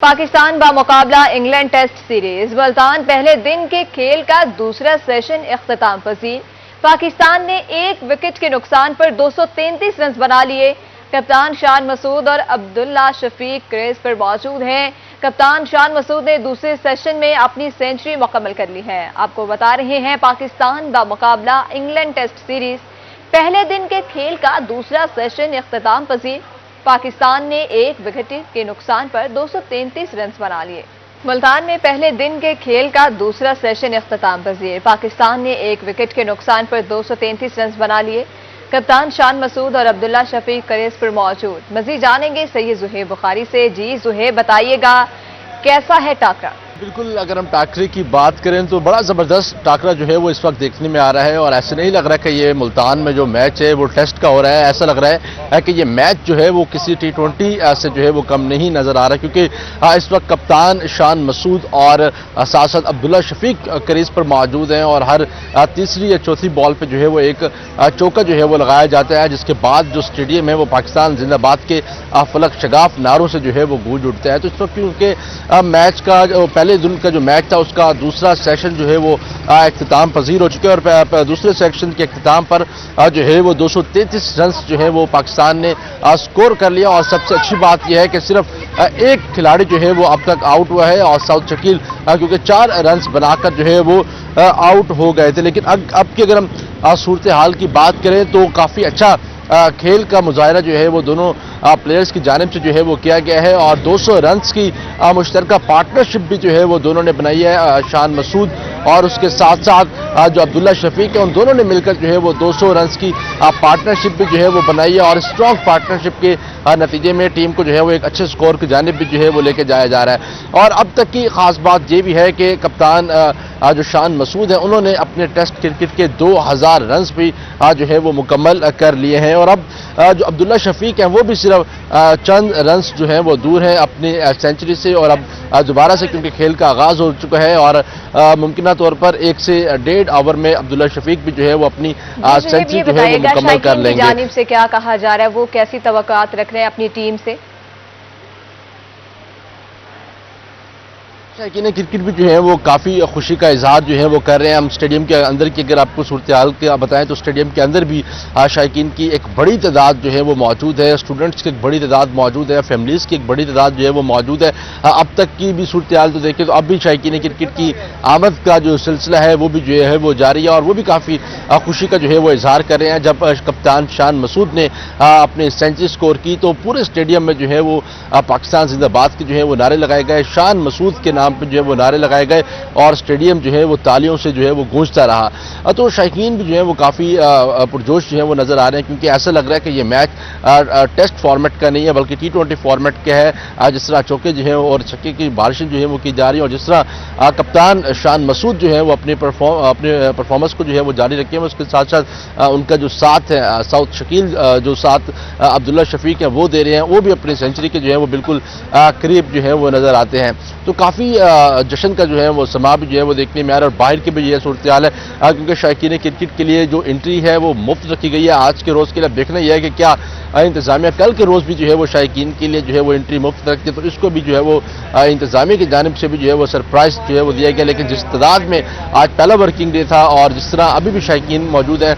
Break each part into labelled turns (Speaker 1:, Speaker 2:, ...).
Speaker 1: پاکستان بمقابلہ England test series Multan پہلے دن کے کھیل کا دوسرا سیشن اختتام پذیر۔ پاکستان نے ایک وکٹ کے نقصان پر 233 رنز بنا لیے۔ کپتان شان مسعود اور عبداللہ شفیق کریز پر موجود ہیں۔ کپتان شان مسعود نے دوسرے سیشن میں اپنی سینچری مکمل کر لی ہے۔ آپ کو بتا رہے ہیں پاکستان بمقابلہ انگلینڈ ٹیسٹ سیریز پہلے دن کے کھیل کا دوسرا سیشن اختتام پذیر۔ پاکستان نے ایک وکٹ کے نقصان پر 233 رنز بنا لیے۔ ملتان میں پہلے دن کے کھیل کا دوسرا سیشن اختتام پذیر۔ پاکستان نے ایک وکٹ کے نقصان پر 233 رنز بنا لیے۔ کپتان شان مسعود اور عبداللہ شفیق کریز پر موجود۔ مزید جانیں گے سید زہیب بخاری سے۔ جی زہیب، بتائیے گا کیسا ہے ٹاکرا؟
Speaker 2: بالکل، اگر ہم ٹاکرے کی بات کریں تو بڑا زبردست ٹاکرا جو ہے وہ اس وقت دیکھنے میں آ رہا ہے، اور ایسے نہیں لگ رہا کہ یہ ملتان میں جو میچ ہے وہ ٹیسٹ کا ہو رہا ہے۔ ایسا لگ رہا ہے کہ یہ میچ جو ہے وہ کسی T20 سے جو ہے وہ کم نہیں نظر آ رہا ہے، کیونکہ اس وقت کپتان شان مسعود اور ساتھ ساتھ عبداللہ شفیق کریز پر موجود ہیں، اور ہر تیسری یا چوتھی بال پہ جو ہے وہ ایک چوکا جو ہے وہ لگایا جاتا ہے، جس کے بعد جو اسٹیڈیم ہے وہ پاکستان زندہ باد کے فلک شگاف نعروں سے جو ہے وہ گونج اٹھتا ہے۔ تو اس وقت کیونکہ میچ کا جو پہلے دن کا جو میچ تھا اس کا دوسرا سیشن جو ہے وہ اختتام پذیر ہو چکا ہے، اور دوسرے سیشن کے اختتام پر جو ہے وہ 233 رنز جو ہے وہ پاکستان نے سکور کر لیا، اور سب سے اچھی بات یہ ہے کہ صرف ایک کھلاڑی جو ہے وہ اب تک آؤٹ ہوا ہے، اور سعود شکیل کیونکہ 4 رنز بنا کر جو ہے وہ آؤٹ ہو گئے تھے۔ لیکن اب کی اگر ہم صورتحال کی بات کریں تو کافی اچھا کھیل کا مظاہرہ جو ہے وہ دونوں پلیئرز کی جانب سے جو ہے وہ کیا گیا ہے، اور 200 رنز کی مشترکہ پارٹنرشپ بھی جو ہے وہ دونوں نے بنائی ہے۔ شان مسعود اور اس کے ساتھ ساتھ جو عبداللہ شفیق ہے، ان دونوں نے مل کر جو ہے وہ 200 رنز کی پارٹنرشپ بھی جو ہے وہ بنائی ہے، اور اسٹرانگ پارٹنرشپ کے نتیجے میں ٹیم کو جو ہے وہ ایک اچھے سکور کی جانب بھی جو ہے وہ لے کے جایا جا رہا ہے۔ اور اب تک کی خاص بات یہ بھی ہے کہ کپتان جو شان مسعود ہیں انہوں نے اپنے ٹیسٹ کرکٹ کے 2000 رنز بھی جو ہے وہ مکمل کر لیے ہیں، اور اب جو عبداللہ شفیق ہیں وہ بھی صرف چند رنز جو ہیں وہ دور ہیں اپنی سینچری سے، اور اب دوبارہ سے کیونکہ کھیل کا آغاز ہو چکا ہے، اور ممکنہ طور پر 1 سے 1.5 اوور میں عبداللہ شفیق بھی جو ہے وہ اپنی سینچری جو ہے وہ مکمل کر لیں گے۔
Speaker 1: جانب سے کیا کہا جا رہا ہے، وہ کیسی توقعات رکھ رہے ہیں اپنی ٹیم سے؟
Speaker 2: شائقین کرکٹ بھی جو ہے وہ کافی خوشی کا اظہار جو ہے وہ کر رہے ہیں۔ ہم اسٹیڈیم کے اندر کی اگر آپ کو صورتحال بتائیں تو اسٹیڈیم کے اندر بھی شائقین کی ایک بڑی تعداد جو ہے وہ موجود ہے، اسٹوڈنٹس کی ایک بڑی تعداد موجود ہے، فیملیز کی ایک بڑی تعداد جو ہے وہ موجود ہے۔ اب تک کی بھی صورتحال تو دیکھیں تو اب بھی شائقین کرکٹ کی آمد کا جو سلسلہ ہے وہ بھی جو ہے وہ جاری ہے، اور وہ بھی کافی خوشی کا جو ہے وہ اظہار کر رہے ہیں۔ جب کپتان شان مسعود نے اپنی سینچری سکور کی تو پورے اسٹیڈیم میں جو ہے وہ پاکستان زندہ باد کے جو ہے وہ نعرے لگائے گئے، شان مسعود کے نام پہ جو ہے وہ نعرے لگائے گئے، اور اسٹیڈیم جو ہے وہ تالیوں سے جو ہے وہ گونجتا رہا۔ تو شائقین بھی جو ہے وہ کافی پرجوش جو ہے وہ نظر آ رہے ہیں، کیونکہ ایسا لگ رہا ہے کہ یہ میچ ٹیسٹ فارمیٹ کا نہیں ہے بلکہ T20 فارمیٹ کا ہے۔ جس طرح چوکے جو ہیں اور چھکے کی بارشیں جو ہے وہ کی جا رہی ہیں، اور جس طرح کپتان شان مسعود جو ہے وہ اپنے پرفارمنس کو جو ہے وہ جاری رکھے ہیں، اس کے ساتھ ساتھ ان کا جو ساتھ ہے سعود شکیل جو ساتھ عبداللہ شفیق ہیں وہ دے رہے ہیں، وہ بھی اپنی سینچری کے جو ہے وہ بالکل قریب جو ہے وہ نظر آتے ہیں۔ تو کافی جشن کا جو ہے وہ سما بھی جو ہے وہ دیکھنے میں آ رہا ہے، اور باہر کی بھی یہ صورتحال ہے کیونکہ شائقین کرکٹ کے لیے جو انٹری ہے وہ مفت رکھی گئی ہے آج کے روز کے لیے۔ اب دیکھنا یہ ہے کہ کیا انتظامیہ کل کے روز بھی جو ہے وہ شائقین کے لیے جو ہے وہ انٹری مفت رکھتی ہے، تو اس کو بھی جو ہے وہ انتظامیہ کی جانب سے بھی جو ہے وہ سرپرائز جو ہے وہ دیا گیا۔ لیکن جس تعداد میں آج پہلا ورکنگ ڈے تھا، اور جس طرح ابھی بھی شائقین موجود ہیں،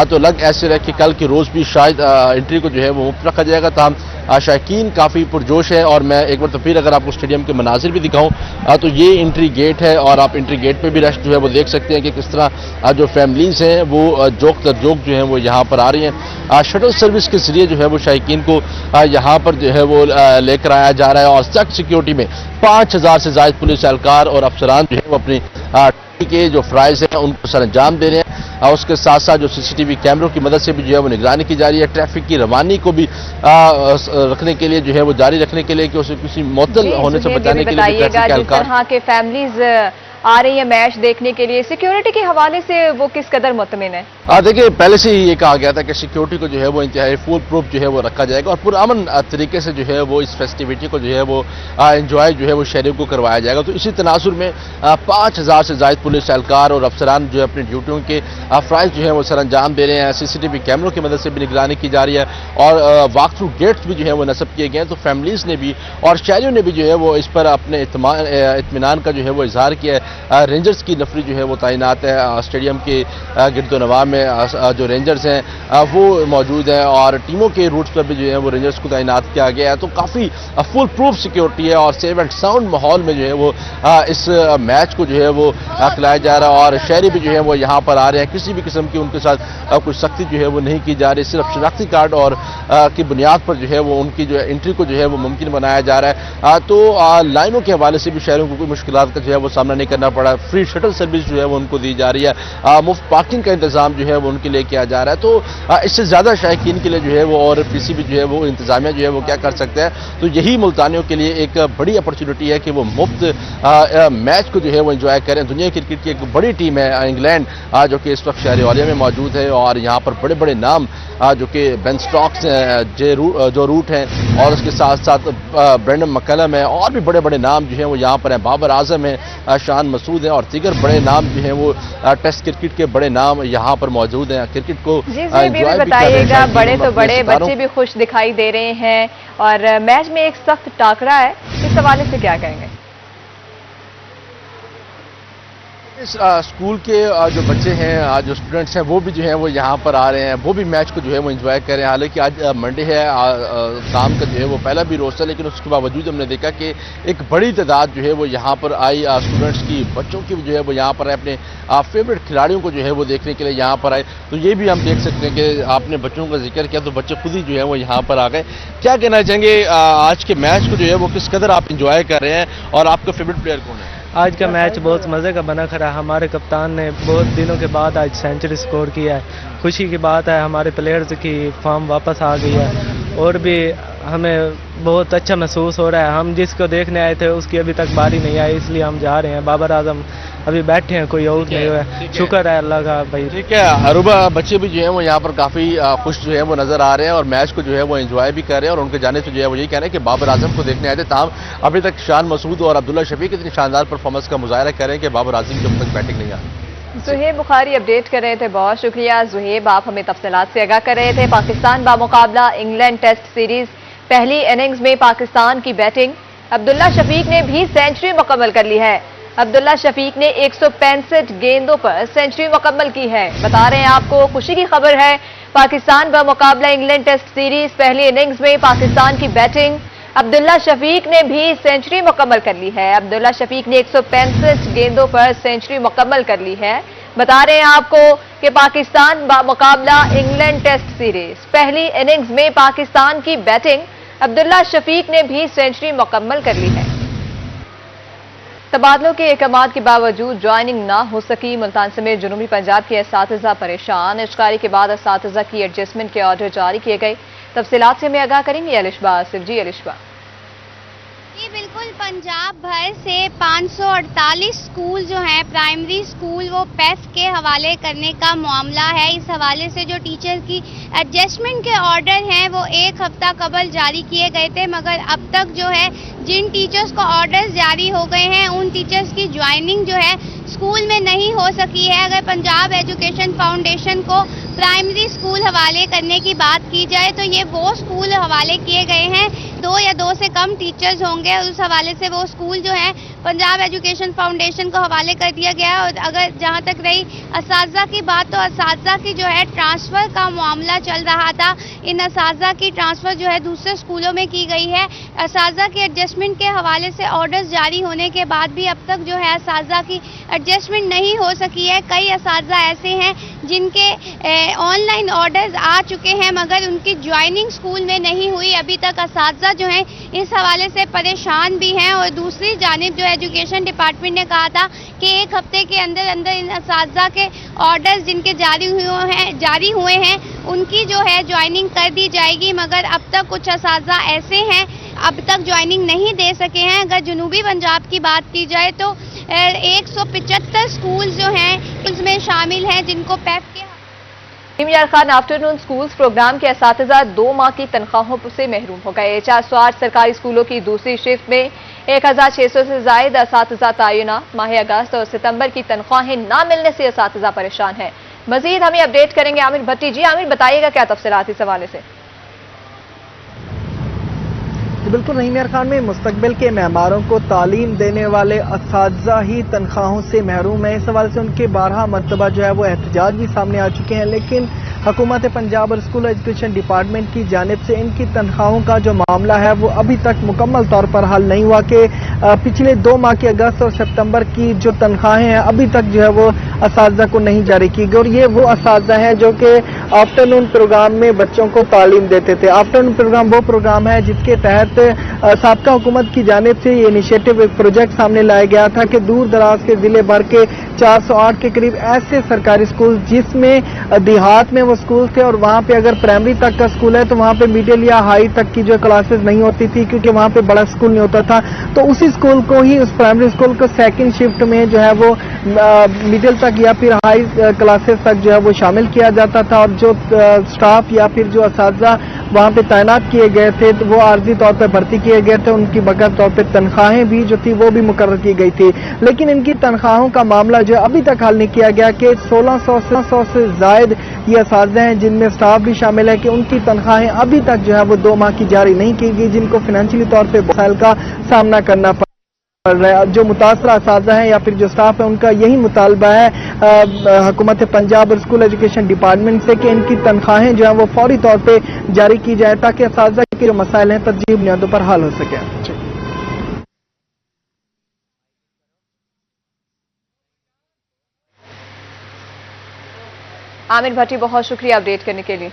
Speaker 2: تو لگ ایسے رہے کہ کل کے روز بھی شاید انٹری کو جو ہے وہ مفت رکھا جائے گا۔ تاہم شائقین کافی پرجوش ہے، اور میں ایک بار تو پھر اگر آپ کو اسٹیڈیم کے مناظر بھی دکھاؤں تو یہ انٹری گیٹ ہے، اور آپ انٹری گیٹ پہ بھی رش جو ہے وہ دیکھ سکتے ہیں کہ کس طرح جو فیملیز ہیں وہ جوک در جوک جو ہیں وہ یہاں پر آ رہی ہیں۔ شٹل سروس کے ذریعے جو ہے وہ شائقین کو یہاں پر جو ہے وہ لے کر آیا جا رہا ہے، اور سخت سیکیورٹی میں 5000 سے زائد پولیس اہلکار اور افسران جو ہے وہ اپنی کے جو فرائض ہیں ان کو سر انجام دے رہے ہیں، اور اس کے ساتھ ساتھ جو CCTV کیمروں کی مدد سے بھی جو ہے وہ نگرانی کی جا رہی ہے، ٹریفک کی روانی کو بھی رکھنے کے لیے جو ہے وہ جاری رکھنے کے لیے کہ اسے کسی معطل ہونے سے بچانے کے لیے
Speaker 1: جس طرح کے فیملیز आ रही है मैच देखने के लिए, सिक्योरिटी के हवाले से वो किस कदर मुतमिन है?
Speaker 2: देखिए, पहले से ही ये कहा गया था कि सिक्योरिटी को जो है वो इंतहाई फुल प्रूफ जो है वो रखा जाएगा और पुरअमन तरीके से जो है वो इस फेस्टिविटी को जो है वो एंजॉय जो है वो शहरियों को करवाया जाएगा। तो इसी तनासुर में 5000 से ज़ायद पुलिस एहलकार और अफसरान जो है अपनी ड्यूटियों के फ़राइज़ जो है वो सरअंजाम दे रहे हैं। CCTV कैमरों की मदद से भी निगरानी की जा रही है और वॉक थ्रू गेट्स भी जो है वो नस्ब किए गए हैं। तो फैमिलीज़ ने भी और शहरियों ने भी जो है वो इस पर अपने इत्मीनान का जो है वो इजहार किया है। रेंजर्स की नफरी जो है वो तैनात है स्टेडियम के गिरदोनवा में। जो रेंजर्स हैं वो मौजूद हैं और टीमों के रूट्स पर भी जो है वो रेंजर्स को तैनात किया गया है। तो काफ़ी फुल प्रूफ सिक्योरिटी है और सेफ एंड साउंड माहौल में जो है वो इस मैच को जो है वो खिलाया जा रहा है और शहरी भी जो है वो यहाँ पर आ रहे हैं। किसी भी किस्म की उनके साथ कोई सख्ती जो है वो नहीं की जा रही, सिर्फ शनाख्ती कार्ड और की बुनियाद पर जो है वो उनकी जो है एंट्री को जो है वो मुमकिन बनाया जा रहा है। तो लाइनों के हवाले से भी शहरों को कोई मुश्किलात का जो है वो सामना नहीं करना पड़ा। फ्री शटल सर्विस जो है वो उनको दी जा रही है, मुफ्त पार्किंग का इंतजाम जो है वो उनके लिए किया जा रहा है। तो इससे ज़्यादा शायकीन के लिए जो है वो और PCB जो है वो इंतजामिया जो है वो क्या कर सकते हैं। तो यही मुल्तानियों के लिए एक बड़ी अपॉर्चुनिटी है कि वो मुफ्त मैच को जो है वो एंजॉय करें। दुनिया क्रिकेट की एक बड़ी टीम है इंग्लैंड जो कि इस वक्त शहर वालिया में मौजूद है और यहाँ पर बड़े बड़े नाम जो कि बेन स्टोक्स जो रूट हैं और उसके साथ साथ ब्रेंडन मैकलम है और भी बड़े बड़े नाम जो हैं वो यहाँ पर हैं। बाबर आजम है, शान मसूद है और दीगर बड़े नाम जो हैं वो टेस्ट क्रिकेट के बड़े नाम यहाँ पर मौजूद हैं। क्रिकेट को
Speaker 1: जी भी बताइएगा, बड़े तो बड़े बच्चे भी खुश दिखाई दे रहे हैं और मैच में एक सख्त टाकरा है, इस हवाले से क्या कहेंगे?
Speaker 2: स्कूल के जो बच्चे हैं, जो स्टूडेंट्स हैं, वो भी जो है वो यहाँ पर आ रहे हैं, वो भी मैच को जो है वो एंजॉय कर रहे हैं। हालांकि आज मंडे है, काम का जो है वो पहला भी रोज था, लेकिन उसके बावजूद हमने देखा कि एक बड़ी तादाद जो है वो यहाँ पर आई स्टूडेंट्स की, बच्चों की जो है वो यहाँ पर आए, अपने फेवरेट खिलाड़ियों को जो है वो देखने के लिए यहाँ पर आए। तो ये भी हम देख सकते हैं कि आपने बच्चों का जिक्र किया तो बच्चे खुद ही जो है वो यहाँ पर आ गए। क्या कहना चाहेंगे आज के मैच को जो है वो किस कदर आप इंजॉय कर रहे हैं और आपका फेवरेट प्लेयर कौन है?
Speaker 3: आज का मैच बहुत मज़े का बना खड़ा है। हमारे कप्तान ने बहुत दिनों के बाद आज सेंचुरी स्कोर किया है। खुशी की बात है, हमारे प्लेयर्स की फॉर्म वापस आ गई है और भी हमें बहुत अच्छा महसूस हो रहा है। हम जिसको देखने आए थे उसकी अभी तक बारी नहीं आई, इसलिए हम जा रहे हैं। बाबर आजम अभी बैठे हैं, कोई आउट नहीं हुआ है, शुक्र है अल्लाह का भाई।
Speaker 2: ठीक है अरूबा, बच्चे भी जो है वो यहाँ पर काफ़ी खुश जो है वो नज़र आ रहे हैं और मैच को जो है वो एंजॉय भी कर रहे हैं और उनके जाने से जो है वो यही कह रहे हैं कि बाबर आजम को देखने आए थे। ताहम अभी तक शान मसूद और अब्दुल्ला शफीक इतनी शानदार परफॉर्मेंस का मुजाहरा कर रहे हैं कि बाबर आजम की अब तक बैटिंग नहीं आई।
Speaker 1: ज़ुहैब बुखारी अपडेट कर रहे थे, बहुत शुक्रिया ज़ुहैब, आप हमें तफसीलात से आगाह कर रहे थे। पाकिस्तान बामुकाबला इंग्लैंड टेस्ट सीरीज, पहली इनिंग्स में पाकिस्तान की बैटिंग, अब्दुल्ला शफीक ने भी सेंचुरी मुकम्मल कर ली है। अब्दुल्ला शफीक ने 165 गेंदों पर सेंचुरी मुकम्मल की है। बता रहे हैं आपको खुशी की खबर है, पाकिस्तान बामुकाबला इंग्लैंड टेस्ट सीरीज, पहली इनिंग्स में पाकिस्तान की बैटिंग, अब्दुल्ला शफीक ने भी सेंचुरी मुकम्मल कर ली है। अब्दुल्ला शफीक ने 165 गेंदों पर सेंचुरी मुकम्मल कर ली है। बता रहे हैं आपको कि पाकिस्तान बामुकाबला इंग्लैंड टेस्ट सीरीज, पहली इनिंग्स में पाकिस्तान की बैटिंग, अब्दुल्ला शफीक ने भी सेंचुरी मुकम्मल कर ली है। तबादलों के अहकामात के बावजूद ज्वाइनिंग ना हो सकी, मुल्तान समेत जुनूबी पंजाब के असातिज़ा परेशान। इश्कारी के बाद असातिज़ा की एडजस्टमेंट के ऑर्डर जारी किए गए। तफसीलात से हमें आगाह करेंगे अलिशबा आसिफ। जी अलिशबा।
Speaker 4: जी बिल्कुल, पंजाब भर से 548 स्कूल जो हैं प्राइमरी स्कूल वो पेफ के हवाले करने का मामला है। इस हवाले से जो टीचर की एडजस्टमेंट के ऑर्डर हैं वो एक हफ्ता कबल जारी किए गए थे, मगर अब तक जो है जिन टीचर्स को ऑर्डर्स जारी हो गए हैं उन टीचर्स की ज्वाइनिंग जो है स्कूल में नहीं हो सकी है। अगर पंजाब एजुकेशन फाउंडेशन को प्राइमरी स्कूल हवाले करने की बात की जाए तो ये वो स्कूल हवाले किए गए हैं, 2 या 2 से कम टीचर्स होंगे, उस हवाले से वो स्कूल जो है पंजाब एजुकेशन फाउंडेशन को हवाले कर दिया गया। और अगर जहां तक रही असातिज़ा की बात, तो असातिज़ा की जो है ट्रांसफ़र का मामला चल रहा था। इन असातिज़ा की ट्रांसफ़र जो है दूसरे स्कूलों में की गई है। असातिज़ा के एडजस्टमेंट के हवाले से ऑर्डर्स जारी होने के बाद भी अब तक जो है असातिज़ा की एडजस्टमेंट नहीं हो सकी है। कई असातिज़ा ऐसे हैं जिनके ऑनलाइन ऑर्डर्स आ चुके हैं मगर उनकी ज्वाइनिंग स्कूल में नहीं हुई। अभी तक असातिज़ा जो हैं इस हवाले से परेशान भी हैं। और दूसरी जानिब जो एजुकेशन डिपार्टमेंट ने कहा था कि एक हफ्ते के अंदर अंदर इन असातिज़ा के ऑर्डर्स जिनके जारी हुए हैं उनकी जो है ज्वाइनिंग कर दी जाएगी, मगर अब तक कुछ असातिज़ा ऐसे हैं अब तक ज्वाइनिंग नहीं दे सके हैं। अगर जुनूबी पंजाब की बात की जाए तो 175 स्कूल जो हैं उसमें शामिल हैं जिनको पैफ के
Speaker 1: Imran Khan afternoon schools programme के असातिज़ा 2 माह की तनख्वाहों से महरूम हो गए। 408 सरकारी स्कूलों की दूसरी शिफ्ट में 1600 से जायद असातिज़ा तयना। माह अगस्त और सितंबर की तनख्वाहें न मिलने से असातिज़ा परेशान हैं। मजीद हमें अपडेट करेंगे आमिर भट्टी जी। आमिर, बताइएगा क्या तफसीलात इस हवाले से।
Speaker 5: बिल्कुल नहीं, इमरान खान में मुस्तकबिल के मेहमारों को तालीम देने वाले असातिज़ा ही तनख्वाहों से महरूम है। इस हवाले से उनके 12 मरतबा जो है वो एहतजाज भी सामने आ चुके हैं, लेकिन हुकूमत पंजाब और स्कूल एजुकेशन डिपार्टमेंट की जानिब से इनकी तनख्वाहों का जो मामला है वो अभी तक मुकम्मल तौर पर हल नहीं हुआ कि पिछले 2 माह की अगस्त और सितंबर की जो तनख्वाहें हैं अभी तक जो है वो असातिज़ा को नहीं जारी की गई। और ये वो असातिज़ा हैं जो कि आफ्टरनून प्रोग्राम में बच्चों को तालीम देते थे। आफ्टरनून प्रोग्राम वो प्रोग्राम है जिसके तहत साबका हुकूमत की जानिब से ये इनिशिएटिव, एक प्रोजेक्ट सामने लाया गया था कि दूर दराज के जिले भर के 408 के करीब ऐसे सरकारी स्कूल जिसमें देहात में वो स्कूल थे और वहाँ पे अगर प्राइमरी तक का स्कूल है तो वहाँ पे मिडिल या हाई तक की जो क्लासेस नहीं होती थी क्योंकि वहाँ पे बड़ा स्कूल नहीं होता था, तो उसी स्कूल को ही, उस प्राइमरी स्कूल को सेकंड शिफ्ट में जो है वो मिडिल तक या फिर हाई क्लासेस तक जो है वो शामिल किया जाता था। और जो स्टाफ या फिर जो असातिज़ा वहाँ पे तैनात किए गए थे तो वो आर्जी तौर पर भर्ती किए गए थे, उनकी बकायदा तौर पर तनख्वाहें भी जो थी वो भी मुकर्रर की गई थी। लेकिन इनकी तनख्वाहों का मामला जो अभी तक हल नहीं किया गया कि 1600 से जायद ये असातिज़ा हैं जिनमें स्टाफ भी शामिल है कि उनकी तनख्वाहें अभी तक जो है वो 2 माह की जारी नहीं की गई, जिनको फाइनेंशियली तौर पर मसाइल का सामना करना पड़ रहा है। जो मुतासरा असातिज़ा हैं या फिर जो स्टाफ है उनका यही मुतालबा है हुकूमत पंजाब और स्कूल एजुकेशन डिपार्टमेंट से कि इनकी तनख्वाहें जो है वो फौरी तौर पे जारी की जाए ताकि असातिज़ा के जो मसाइल हैं तरजीही बुनियादों पर हल हो सके।
Speaker 1: आमिर भट्टी, बहुत शुक्रिया अपडेट करने के लिए।